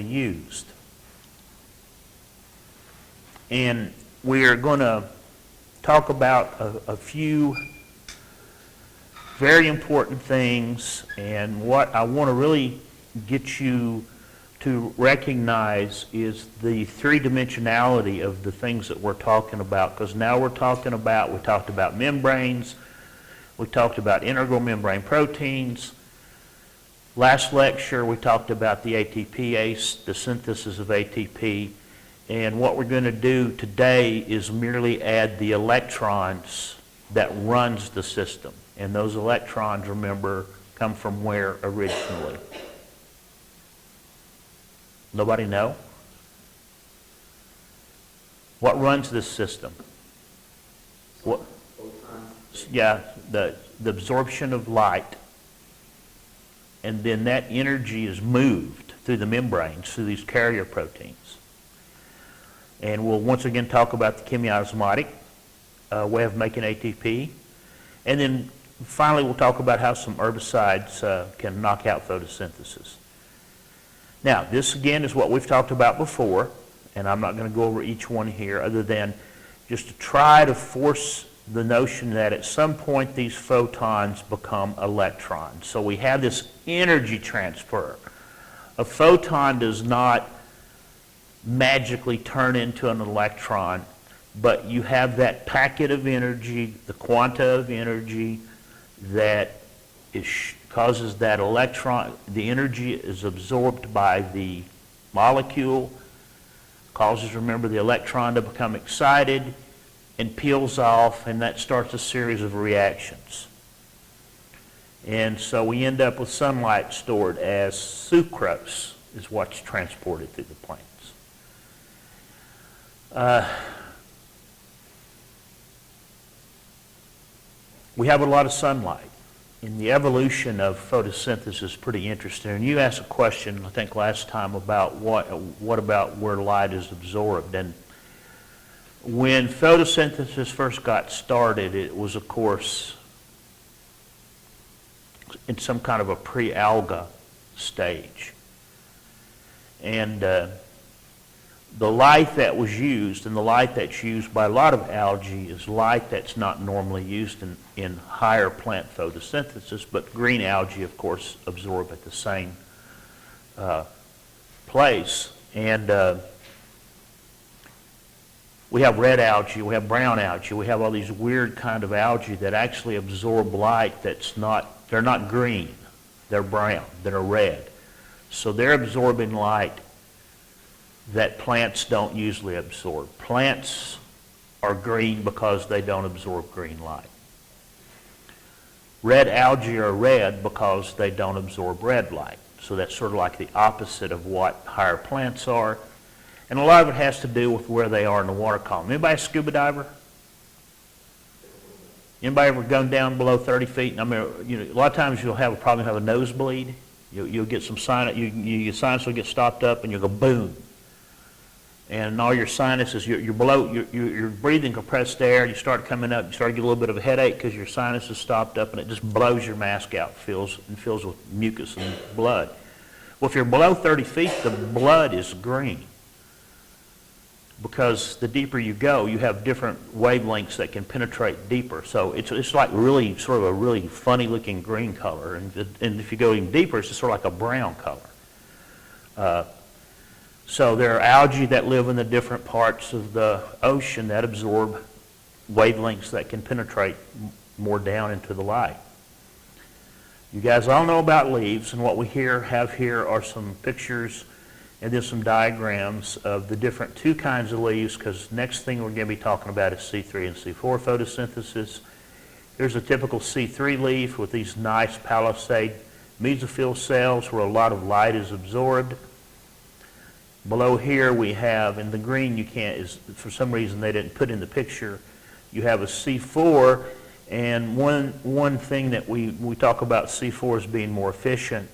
used. And we are going to talk about a few very important things, and what I want to really get you to recognize is the three-dimensionality of the things that we're talking about, because now we talked about membranes, we talked about integral membrane proteins. Last lecture we talked about the ATPase, the synthesis of ATP, and what we're going to do today is merely add the electrons that runs the system. And those electrons, remember, come from where originally? Nobody know? What runs this system? What? Yeah, the absorption of light. And then that energy is moved through the membranes, through these carrier proteins. And we'll once again talk about the chemiosmotic way of making ATP. And then finally we'll talk about how some herbicides can knock out photosynthesis. Now, this again is what we've talked about before, and I'm not going to go over each one here other than just to try to force the notion that at some point these photons become electrons. So we have this energy transfer. A photon does not magically turn into an electron, but you have that packet of energy, the quanta of energy that causes that electron, the energy is absorbed by the molecule, causes, remember, the electron to become excited and peels off, and that starts a series of reactions. And so we end up with sunlight stored as sucrose is what's transported through the plants. We have a lot of sunlight. And the evolution of photosynthesis is pretty interesting. And you asked a question, I think last time, about what about where light is absorbed. And when photosynthesis first got started, it was, of course, in some kind of a pre-alga stage. And the light that was used, and the light that's used by a lot of algae, is light that's not normally used in higher plant photosynthesis, but green algae, of course, absorb at the same place. And we have red algae, we have brown algae, we have all these weird kind of algae that actually absorb light they're not green, they're brown, they're red. So they're absorbing light that plants don't usually absorb. Plants are green because they don't absorb green light. Red algae are red because they don't absorb red light. So that's sort of like the opposite of what higher plants are. And a lot of it has to do with where they are in the water column. Anybody a scuba diver? Anybody ever gone down below 30 feet? I mean, a lot of times you'll probably have a nosebleed. You'll get some sinus, your sinus will get stopped up and you'll go boom. And all your sinuses, you're breathing compressed air, you start coming up, you start to get a little bit of a headache because your sinus is stopped up and it just blows your mask out, fills with mucus and blood. Well, if you're below 30 feet, the blood is green because the deeper you go, you have different wavelengths that can penetrate deeper. So it's like really sort of a really funny looking green color. And if you go even deeper, it's just sort of like a brown color. So there are algae that live in the different parts of the ocean that absorb wavelengths that can penetrate more down into the light. You guys all know about leaves, and what we have here are some pictures and then some diagrams of the different two kinds of leaves, because next thing we're going to be talking about is C3 and C4 photosynthesis. Here's a typical C3 leaf with these nice palisade mesophyll cells where a lot of light is absorbed. Below here we have, in the green for some reason they didn't put in the picture, you have a C4, and one thing that we talk about C4 as being more efficient,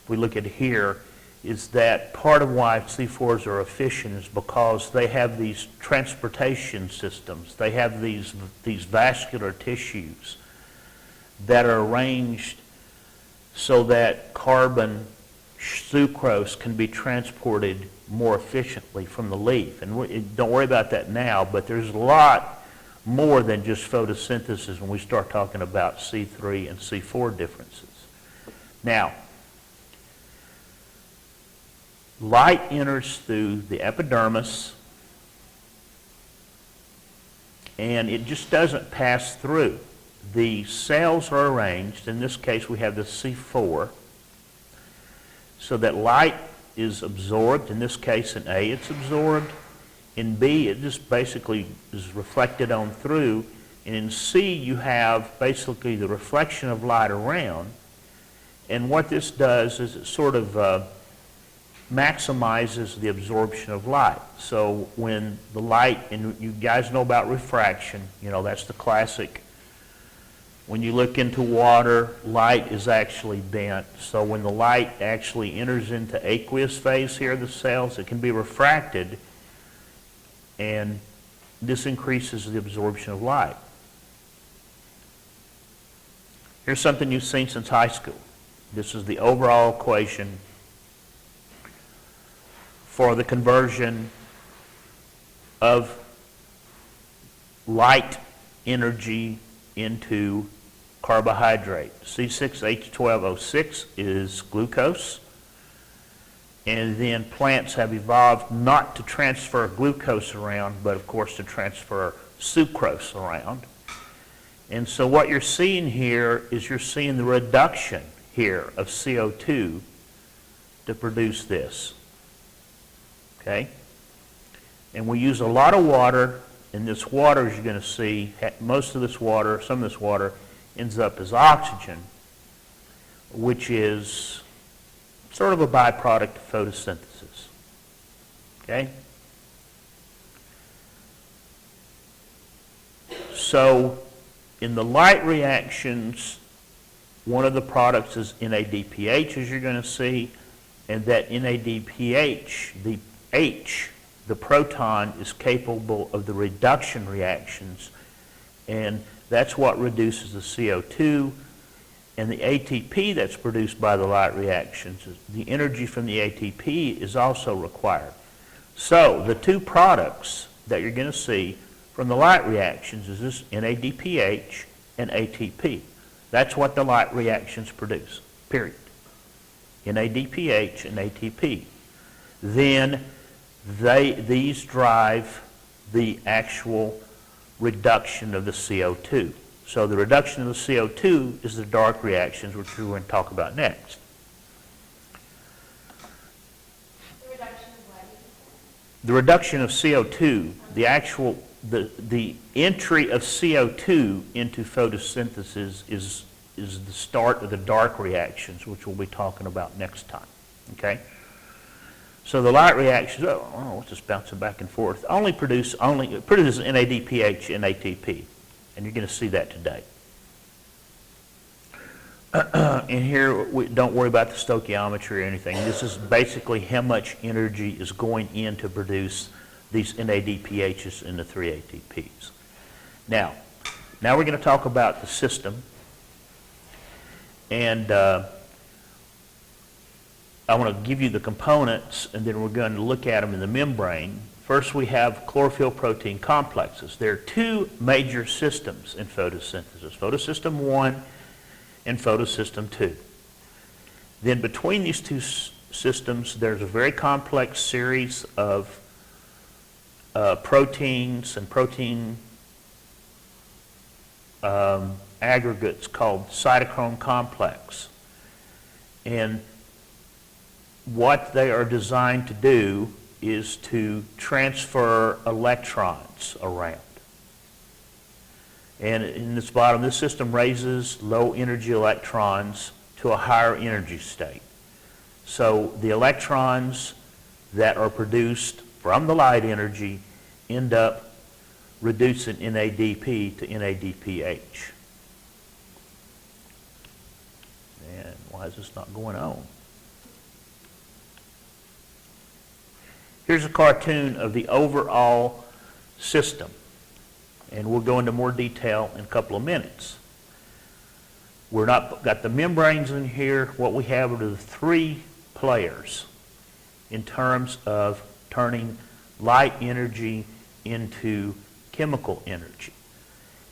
if we look at here, is that part of why C4s are efficient is because they have these transportation systems. They have these vascular tissues that are arranged so that carbon sucrose can be transported more efficiently from the leaf. And don't worry about that now, but there's a lot more than just photosynthesis when we start talking about C3 and C4 differences. Now, light enters through the epidermis, and it just doesn't pass through. The cells are arranged, in this case we have the C4, so that light is absorbed. In this case in A it's absorbed, in B it just basically is reflected on through, and in C you have basically the reflection of light around. And what this does is it sort of maximizes the absorption of light. So when the light, and you guys know about refraction, you know, that's the classic. When you look into water, light is actually bent. So when the light actually enters into aqueous phase here of the cells, it can be refracted, and this increases the absorption of light. Here's something you've seen since high school. This is the overall equation for the conversion of light energy into carbohydrate. C6H12O6 is glucose, and then plants have evolved not to transfer glucose around, but of course to transfer sucrose around. And so what you're seeing here is you're seeing the reduction here of CO2 to produce this. Okay? And we use a lot of water, and this water, as you're going to see, most of this water, some of this water, ends up as oxygen, which is sort of a byproduct of photosynthesis. Okay? So, in the light reactions, one of the products is NADPH, as you're going to see, and that NADPH, the H, the proton, is capable of the reduction reactions, and that's what reduces the CO2, and the ATP that's produced by the light reactions, the energy from the ATP is also required. So the two products that you're going to see from the light reactions is this NADPH and ATP. That's what the light reactions produce, period. NADPH and ATP. Then these drive the actual reduction of the CO2. So the reduction of the CO2 is the dark reactions, which we're going to talk about next. The reduction of what? The reduction of CO2, the entry of CO2 into photosynthesis is the start of the dark reactions, which we'll be talking about next time. Okay? So the light reactions, what's this bouncing back and forth? It produces NADPH and ATP, and you're going to see that today. And here, don't worry about the stoichiometry or anything. This is basically how much energy is going in to produce these NADPHs and the 3 ATPs. Now we're going to talk about the system, and I want to give you the components, and then we're going to look at them in the membrane. First, we have chlorophyll protein complexes. There are two major systems in photosynthesis, photosystem 1 and photosystem 2. Then between these two systems, there's a very complex series of proteins and protein aggregates called cytochrome complex. And what they are designed to do is to transfer electrons around. And in this bottom, this system raises low energy electrons to a higher energy state. So the electrons that are produced from the light energy end up reducing NADP to NADPH. And why is this not going on? Here's a cartoon of the overall system, and we'll go into more detail in a couple of minutes. We're not got the membranes in here. What we have are the three players in terms of turning light energy into chemical energy.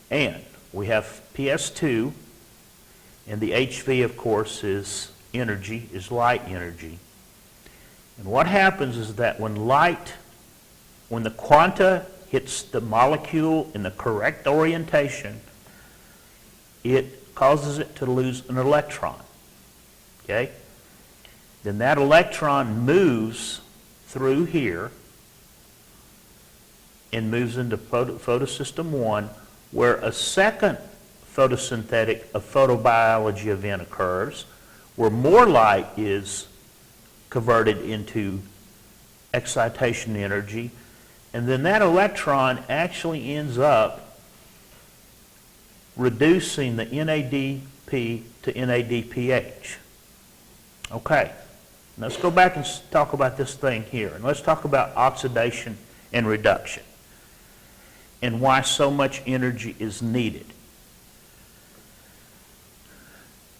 And we have PS2, and the HV, of course, is energy, is light energy. And what happens is that when the quanta hits the molecule in the correct orientation, it causes it to lose an electron. Okay? Then that electron moves through here and moves into photosystem 1, where a second photosynthetic photobiology event occurs, where more light is converted into excitation energy, and then that electron actually ends up reducing the NADP to NADPH. Okay, let's go back and talk about this thing here, and let's talk about oxidation and reduction and why so much energy is needed.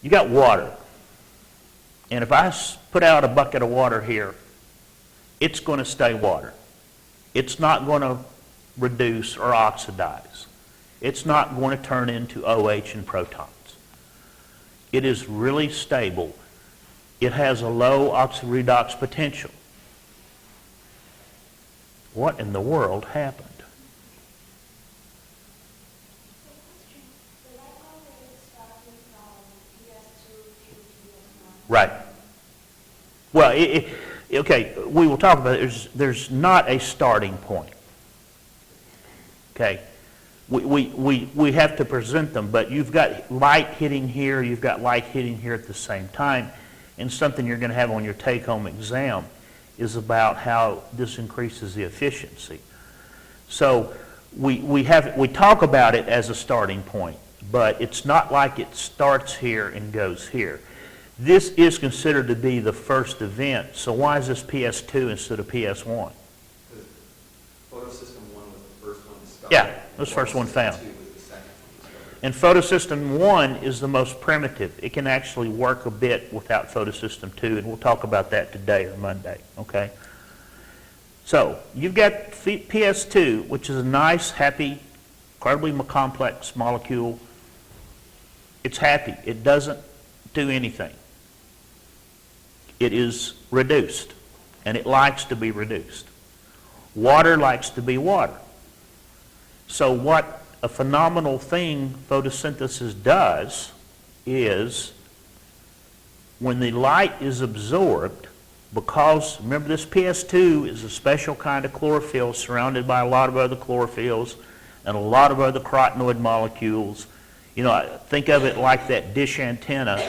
You got water, and if I put out a bucket of water here, it's going to stay water. It's not going to reduce or oxidize. It's not going to turn into OH and protons. It is really stable. It has a low oxy-redox potential. What in the world happened? Right. Well, okay, we will talk about it. There's not a starting point. Okay. We have to present them, but you've got light hitting here, you've got light hitting here at the same time, and something you're going to have on your take-home exam is about how this increases the efficiency. So we talk about it as a starting point, but it's not like it starts here and goes here. This is considered to be the first event, so why is this PS2 instead of PS1? Because photosystem 1 was the first one discovered. Yeah, it was the first one found. Photosystem 2 was the second one discovered. And photosystem 1 is the most primitive. It can actually work a bit without photosystem 2, and we'll talk about that today or Monday, okay? So, you've got PS2, which is a nice, happy, incredibly complex molecule. It's happy. It doesn't do anything. It is reduced, and it likes to be reduced. Water likes to be water. So what a phenomenal thing photosynthesis does is when the light is absorbed, because remember this PS2 is a special kind of chlorophyll surrounded by a lot of other chlorophylls and a lot of other carotenoid molecules. You know, think of it like that dish antenna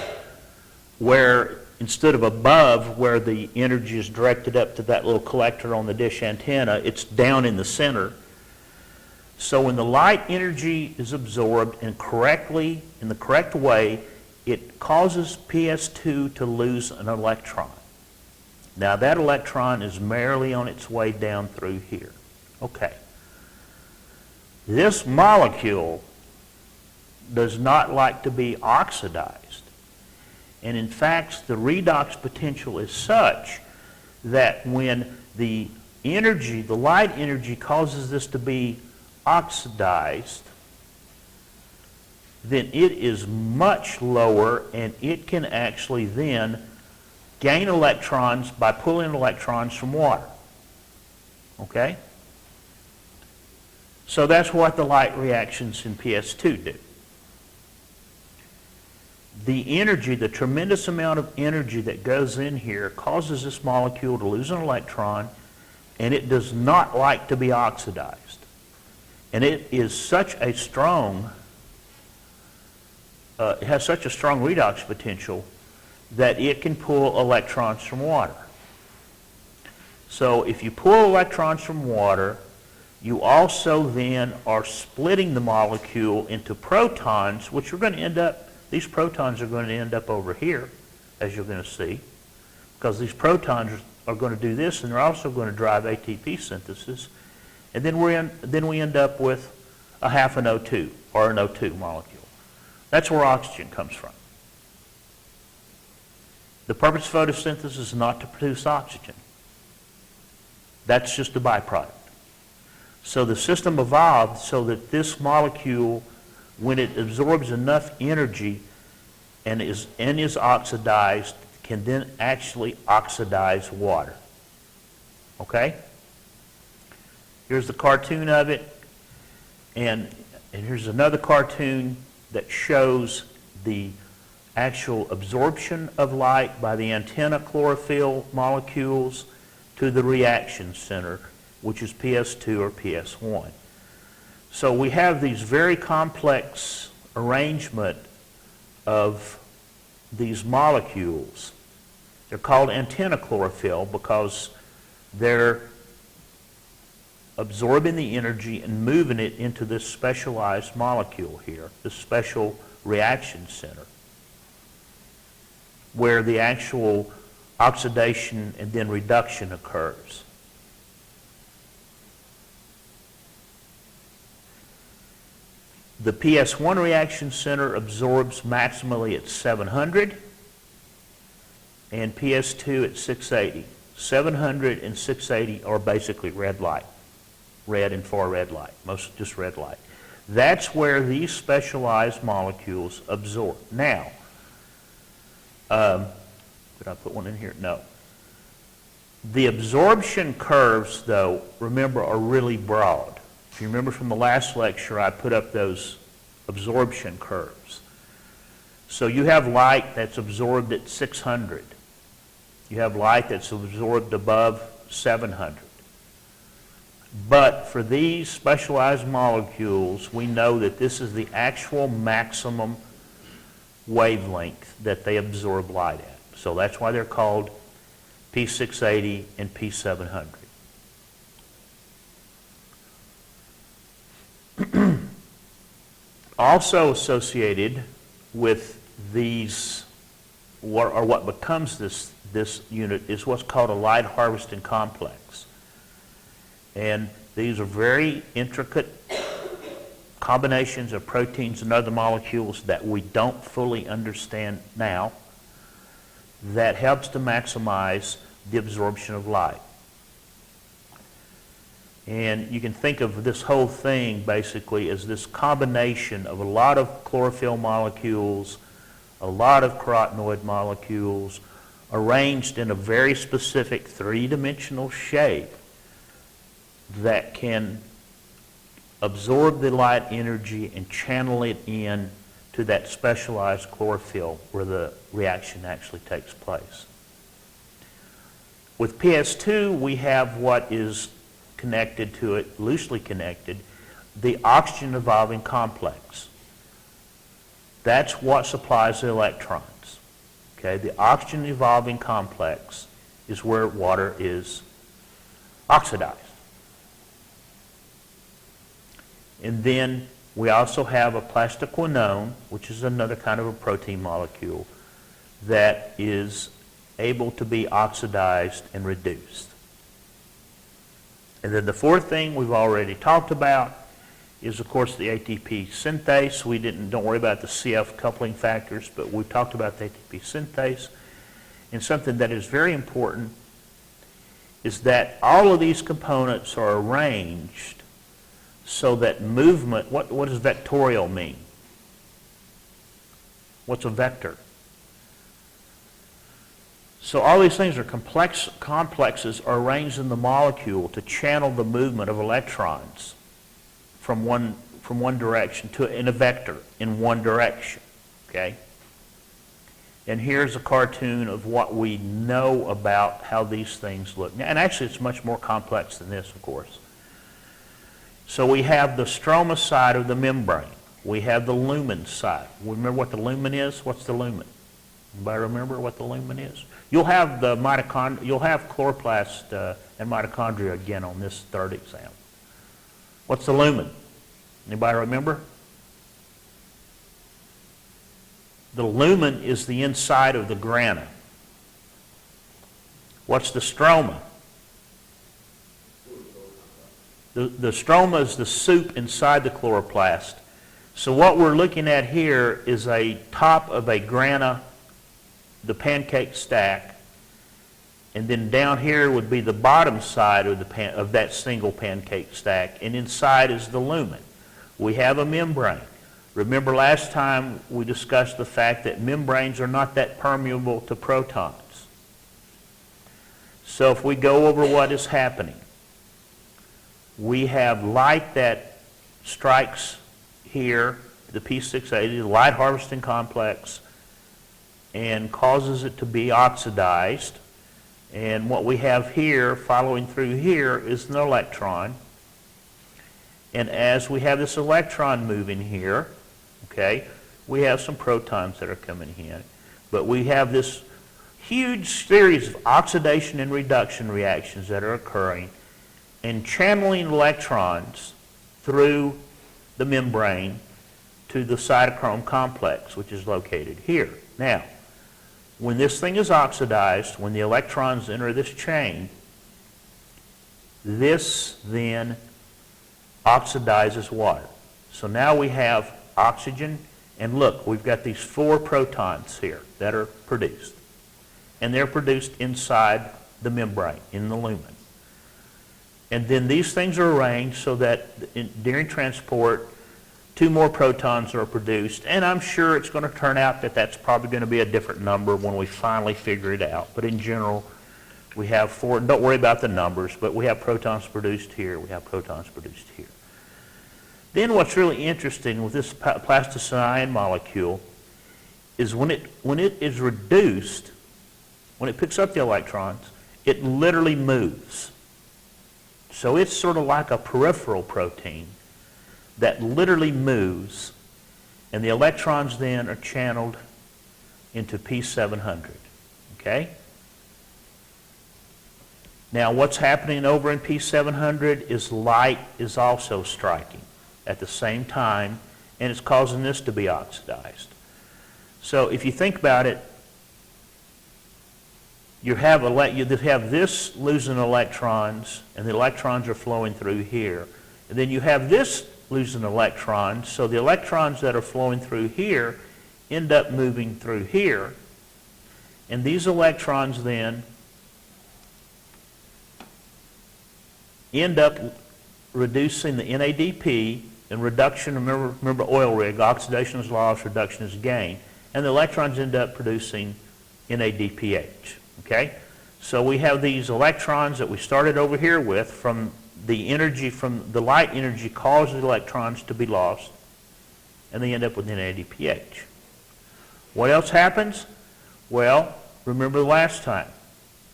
where instead of above where the energy is directed up to that little collector on the dish antenna, it's down in the center. So when the light energy is absorbed and correctly, in the correct way, it causes PS2 to lose an electron. Now that electron is merely on its way down through here. Okay. This molecule does not like to be oxidized. And in fact, the redox potential is such that when the energy, the light energy causes this to be oxidized, then it is much lower and it can actually then gain electrons by pulling electrons from water. Okay? So that's what the light reactions in PS2 do. The energy, the tremendous amount of energy that goes in here causes this molecule to lose an electron, and it does not like to be oxidized. And it is such a strong, it has such a strong redox potential that it can pull electrons from water. So if you pull electrons from water, you also then are splitting the molecule into protons, which are going to end up, these protons are going to end up over here, as you're going to see, because these protons are going to do this, and they're also going to drive ATP synthesis. And then we end up with a half an O2, or an O2 molecule. That's where oxygen comes from. The purpose of photosynthesis is not to produce oxygen. That's just a byproduct. So the system evolved so that this molecule, when it absorbs enough energy and is oxidized, can then actually oxidize water. Okay? Here's the cartoon of it, and here's another cartoon that shows the actual absorption of light by the antenna chlorophyll molecules to the reaction center, which is PS2 or PS1. So we have these very complex arrangement of these molecules. They're called antenna chlorophyll because they're absorbing the energy and moving it into this specialized molecule here, this special reaction center, where the actual oxidation and then reduction occurs. The PS1 reaction center absorbs maximally at 700 and PS2 at 680. 700 and 680 are basically red light, red and far red light, most just red light. That's where these specialized molecules absorb. Now, did I put one in here? No. The absorption curves, though, remember, are really broad. If you remember from the last lecture, I put up those absorption curves. So you have light that's absorbed at 600. You have light that's absorbed above 700. But for these specialized molecules, we know that this is the actual maximum wavelength that they absorb light at. So that's why they're called P680 and P700. Also associated with these, or what becomes this unit, is what's called a light harvesting complex. And these are very intricate combinations of proteins and other molecules that we don't fully understand now that helps to maximize the absorption of light. And you can think of this whole thing basically as this combination of a lot of chlorophyll molecules, a lot of carotenoid molecules, arranged in a very specific three-dimensional shape that can absorb the light energy and channel it in to that specialized chlorophyll where the reaction actually takes place. With PS2, we have what is connected to it, loosely connected, the oxygen evolving complex. That's what supplies the electrons. Okay, the oxygen evolving complex is where water is oxidized. And then we also have a plastoquinone, which is another kind of a protein molecule that is able to be oxidized and reduced. And then the fourth thing we've already talked about is, of course, the ATP synthase. Don't worry about the CF coupling factors, but we talked about the ATP synthase. And something that is very important is that all of these components are arranged so that movement, what does vectorial mean? What's a vector? So all these things are complexes are arranged in the molecule to channel the movement of electrons from one direction in a vector in one direction. Okay? And here's a cartoon of what we know about how these things look. And actually it's much more complex than this, of course. So we have the stroma side of the membrane. We have the lumen side. Remember what the lumen is? What's the lumen? Anybody remember what the lumen is? You'll have the you'll have chloroplast and mitochondria again on this third exam. What's the lumen? Anybody remember? The lumen is the inside of the grana. What's the stroma? The stroma is the soup inside the chloroplast. So what we're looking at here is a top of a grana the pancake stack, and then down here would be the bottom side of of that single pancake stack, and inside is the lumen. We have a membrane. Remember last time we discussed the fact that membranes are not that permeable to protons. So if we go over what is happening, we have light that strikes here, the P680, the light harvesting complex, and causes it to be oxidized. And what we have here, following through here, is an electron. And as we have this electron moving here, okay, we have some protons that are coming in. But we have this huge series of oxidation and reduction reactions that are occurring and channeling electrons through the membrane to the cytochrome complex, which is located here. Now, when this thing is oxidized, when the electrons enter this chain, this then oxidizes water. So now we have oxygen, and look, we've got these 4 protons here that are produced. And they're produced inside the membrane, in the lumen. And then these things are arranged so that during transport, 2 more protons are produced, and I'm sure it's going to turn out that that's probably going to be a different number when we finally figure it out. But in general, we have 4, don't worry about the numbers, but we have protons produced here, we have protons produced here. Then what's really interesting with this plasticine molecule is when it is reduced, when it picks up the electrons, it literally moves. So it's sort of like a peripheral protein that literally moves, and the electrons then are channeled into P700, okay? Now what's happening over in P700 is light is also striking at the same time, and it's causing this to be oxidized. So if you think about it, you have this losing electrons, and the electrons are flowing through here. And then you have this losing electrons, so the electrons that are flowing through here end up moving through here. And these electrons then end up reducing the NADP, and reduction, remember oil rig, oxidation is loss, reduction is gain. And the electrons end up producing NADPH. Okay? So we have these electrons that we started over here with from the energy, from the light energy causes electrons to be lost, and they end up with NADPH. What else happens? Well, remember the last time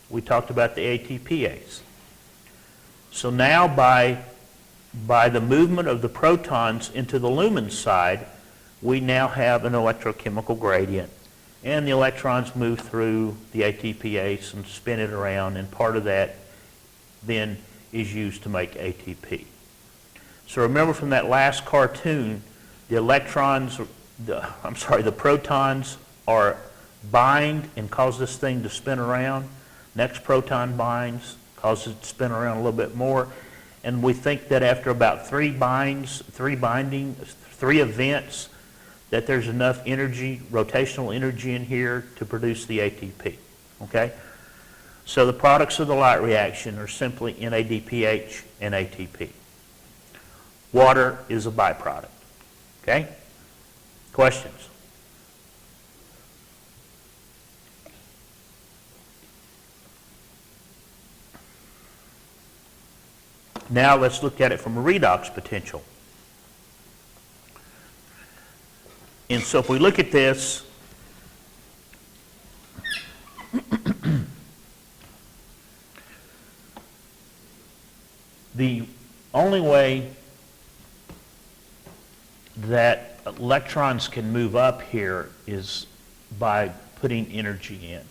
we talked about the ATPase. So now by the movement of the protons into the lumen side, we now have an electrochemical gradient, and the electrons move through the ATPase and spin it around, and part of that then is used to make ATP. So remember from that last cartoon, the protons are bind and cause this thing to spin around. Next proton binds, causes it to spin around a little bit more. And we think that after about 3 events, that there's enough energy, rotational energy in here to produce the ATP. Okay? So the products of the light reaction are simply NADPH and ATP. Water is a byproduct. Okay? Questions? Now let's look at it from a redox potential. And so if we look at this, the only way that electrons can move up here is by putting energy in.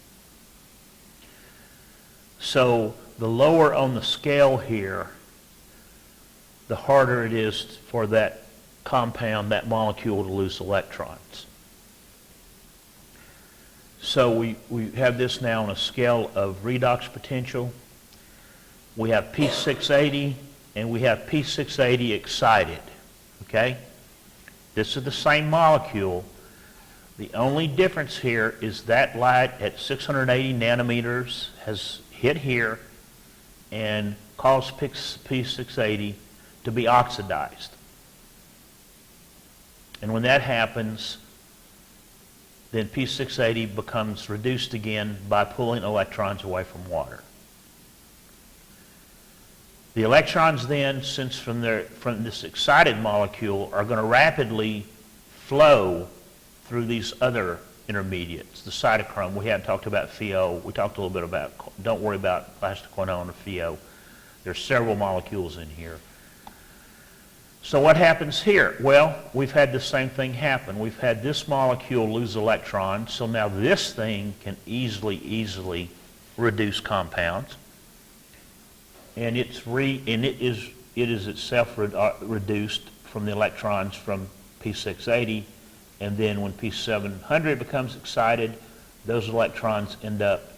So the lower on the scale here, the harder it is for that compound, that molecule, to lose electrons. So we have this now on a scale of redox potential. We have P680 and we have P680 excited. Okay? This is the same molecule. The only difference here is that light at 680 nanometers has hit here and caused P680 to be oxidized. And when that happens, then P680 becomes reduced again by pulling electrons away from water. The electrons then, since from this excited molecule, are going to rapidly flow through these other intermediates, the cytochrome. We haven't talked about FeO. We talked a little bit about, don't worry about plastoquinone or FeO. There's several molecules in here. So what happens here? Well, we've had the same thing happen. We've had this molecule lose electrons, so now this thing can easily reduce compounds. And it is itself reduced from the electrons from P680, and then when P700 becomes excited, those electrons end up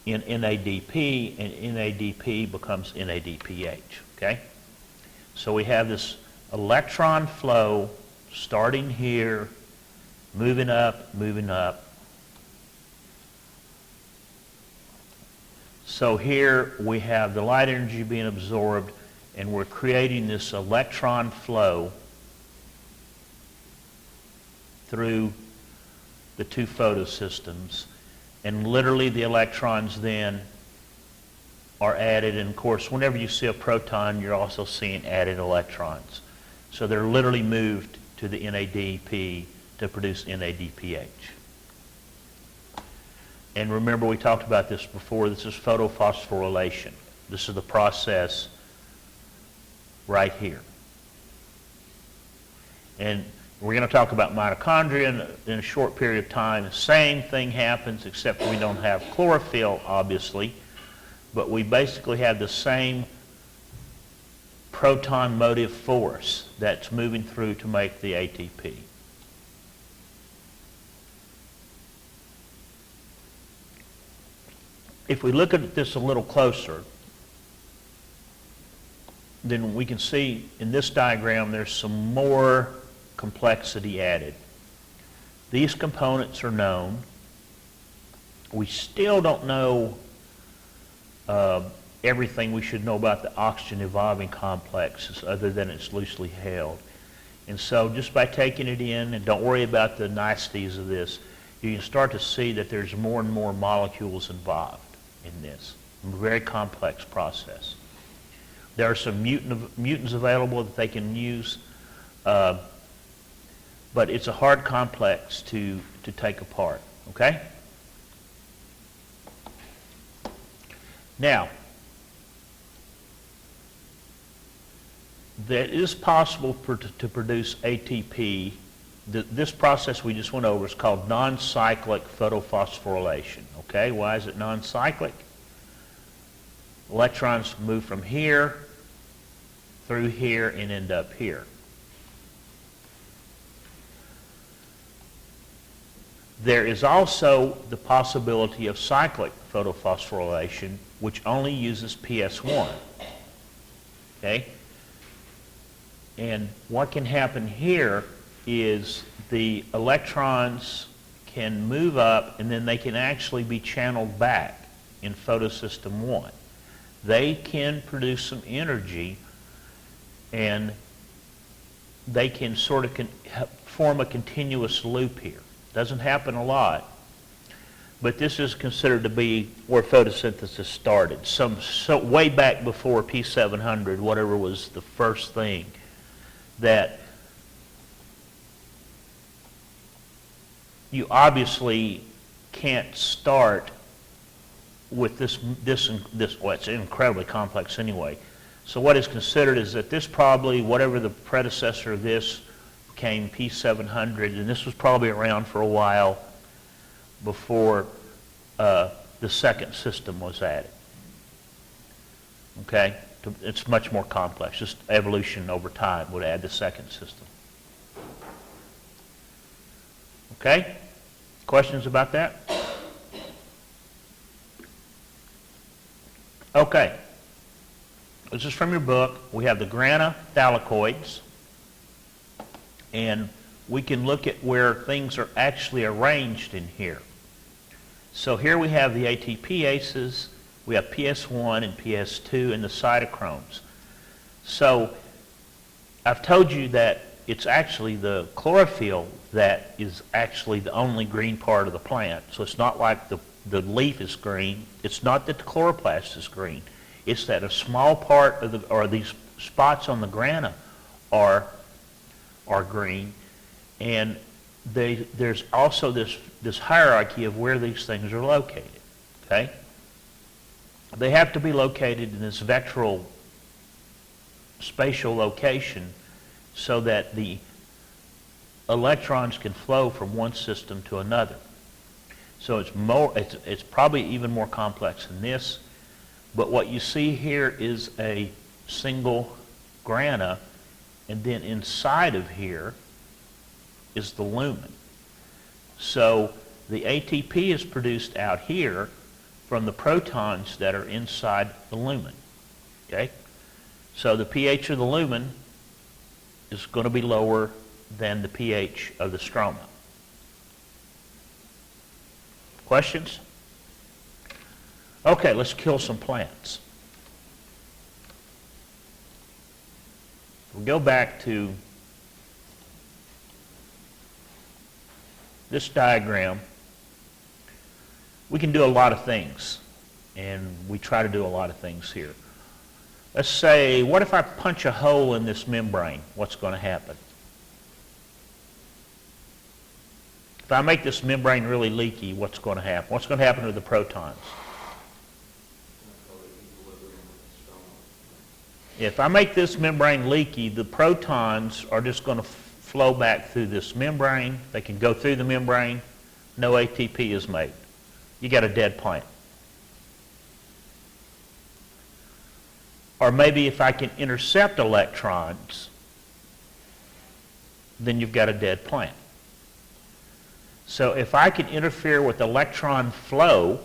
in NADP, and NADP becomes NADPH, okay? So we have this electron flow starting here, moving up. So here we have the light energy being absorbed, and we're creating this electron flow through the two photosystems. And literally the electrons then are added. And of course, whenever you see a proton, you're also seeing added electrons. So they're literally moved to the NADP to produce NADPH. And remember, we talked about this before. This is photophosphorylation. This is the process right here. And we're going to talk about mitochondria in a short period of time. The same thing happens, except we don't have chlorophyll, obviously. But we basically have the same proton motive force that's moving through to make the ATP. If we look at this a little closer, then we can see in this diagram there's some more complexity added. These components are known. We still don't know everything we should know about the oxygen evolving complexes other than it's loosely held. And so just by taking it in, and don't worry about the niceties of this, you can start to see that there's more and more molecules involved in this. A very complex process. There are some mutants available that they can use, but it's a hard complex to take apart, okay? Now, that is possible to produce ATP. This process we just went over is called non-cyclic photophosphorylation. Okay, why is it non-cyclic? Electrons move from here through here and end up here. There is also the possibility of cyclic photophosphorylation, which only uses PS1. Okay? And what can happen here is the electrons can move up and then they can actually be channeled back in photosystem 1. They can produce some energy and they can sort of form a continuous loop here. Doesn't happen a lot, but this is considered to be where photosynthesis started. So way back before P700, whatever was the first thing that you obviously can't start with this, well, it's incredibly complex anyway. So what is considered is that this probably, whatever the predecessor of this, became P700, and this was probably around for a while before the second system was added. Okay? It's much more complex. Just evolution over time would add the second system. Okay? Questions about that? Okay. This is from your book. We have the grana thylakoids. And we can look at where things are actually arranged in here. So here we have the ATPases, we have PS1 and PS2 and the cytochromes. So I've told you that it's actually the chlorophyll that is actually the only green part of the plant. So it's not like the leaf is green. It's not that the chloroplast is green. It's that a small part of or these spots on the grana are green. And there's also this hierarchy of where these things are located, okay? They have to be located in this vectoral spatial location so that the electrons can flow from one system to another. So it's probably even more complex than this, but what you see here is a single grana, and then inside of here is the lumen. So the ATP is produced out here from the protons that are inside the lumen, okay? So the pH of the lumen is going to be lower than the pH of the stroma. Questions? Okay, let's kill some plants. We'll go back to this diagram. We can do a lot of things, and we try to do a lot of things here. Let's say, what if I punch a hole in this membrane? What's going to happen? If I make this membrane really leaky, what's going to happen? What's going to happen to the protons? If I make this membrane leaky, the protons are just going to flow back through this membrane. They can go through the membrane. No ATP is made. You got a dead plant. Or maybe if I can intercept electrons, then you've got a dead plant. So if I can interfere with electron flow,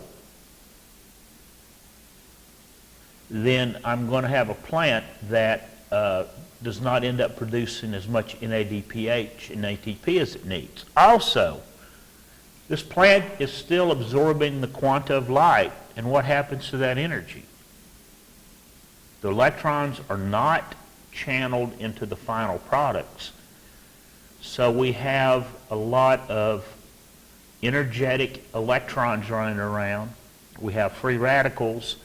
then I'm going to have a plant that does not end up producing as much NADPH and ATP as it needs. Also, this plant is still absorbing the quanta of light, and what happens to that energy? The electrons are not channeled into the final products. So we have a lot of energetic electrons running around. We have free radicals,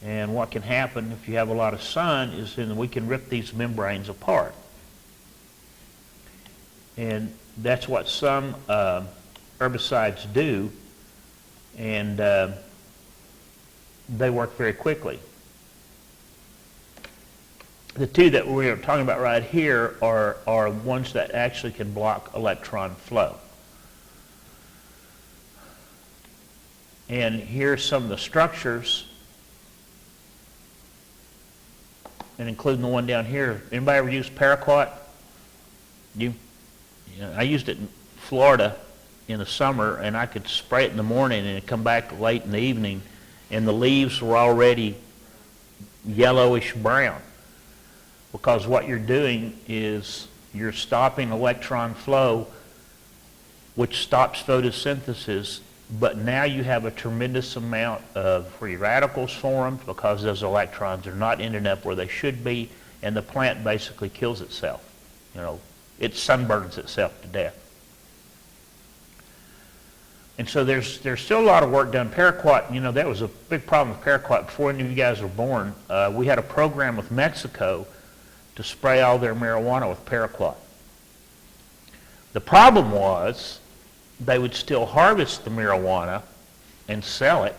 and what can happen if you have a lot of sun is then we can rip these membranes apart. And that's what some herbicides do, and they work very quickly. The two that we're talking about right here are ones that actually can block electron flow. And here's some of the structures, and including the one down here. Anybody ever use paraquat? You know, I used it in Florida in the summer, and I could spray it in the morning and it'd come back late in the evening, and the leaves were already yellowish brown. Because what you're doing is you're stopping electron flow, which stops photosynthesis, but now you have a tremendous amount of free radicals formed because those electrons are not ending up where they should be, and the plant basically kills itself. You know, it sunburns itself to death. And so there's still a lot of work done. Paraquat, you know, that was a big problem with paraquat before any of you guys were born. We had a program with Mexico to spray all their marijuana with paraquat. The problem was they would still harvest the marijuana and sell it.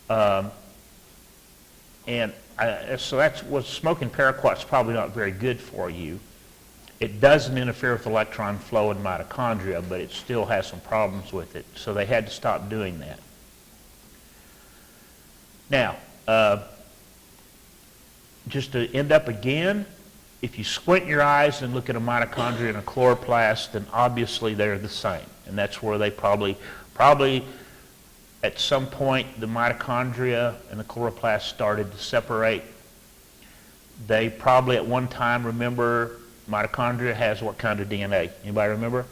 So that's what smoking paraquat's probably not very good for you. It doesn't interfere with electron flow in mitochondria, but it still has some problems with it. So they had to stop doing that. Now, just to end up again, if you squint your eyes and look at a mitochondria and a chloroplast, then obviously they're the same. And that's where they probably at some point the mitochondria and the chloroplast started to separate. They probably at one time, remember, Mitochondria has what kind of DNA? Anybody remember?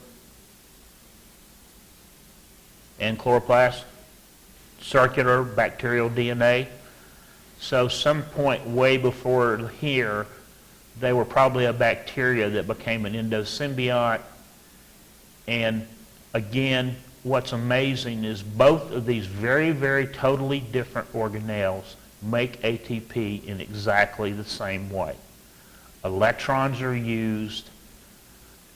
And chloroplast? Circular bacterial DNA. So some point way before here, they were probably a bacteria that became an endosymbiont. And again, what's amazing is both of these very, very totally different organelles make ATP in exactly the same way. Electrons are used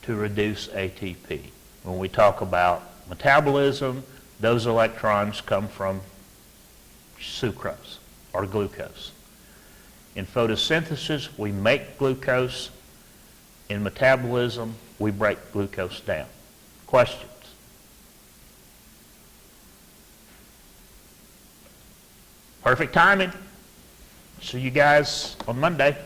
to reduce ATP. When we talk about metabolism, those electrons come from sucrose or glucose. In photosynthesis, we make glucose. In metabolism, we break glucose down. Questions? Perfect timing. See you guys on Monday.